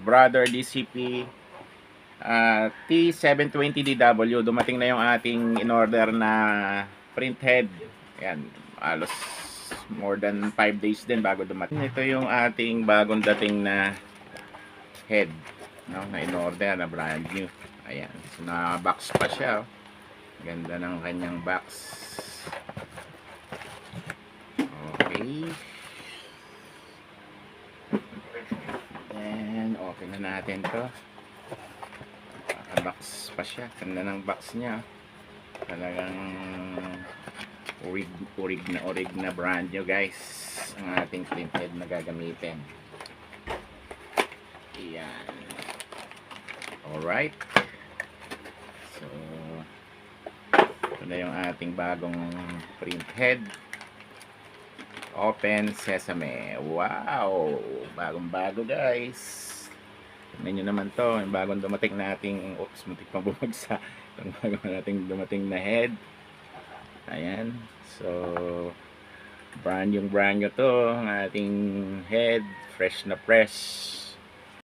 Brother DCP T720DW. Dumating na yung ating in-order na print head. Ayan, halos more than 5 days din bago dumating. Ito yung ating bagong dating na head, no, na in-order na brand new. Ayan, so na box pa siya, oh. Ganda ng kanyang box. Okay. Then open na natin to. Box pa siya. Ganda ng box niya. Talagang orig na brand new, guys. Ang ating printed na gagamitin. Ayan. Alright. So, ito na yung ating bagong print head. Open Sesame. Wow! Bagong-bago, guys. Tignan nyo naman to. Yung bagong dumating nating, oops, muntik pang bumagsak. Yung bagong nating dumating na head. Ayan. So, brand new to. Ang ating head. Fresh na fresh.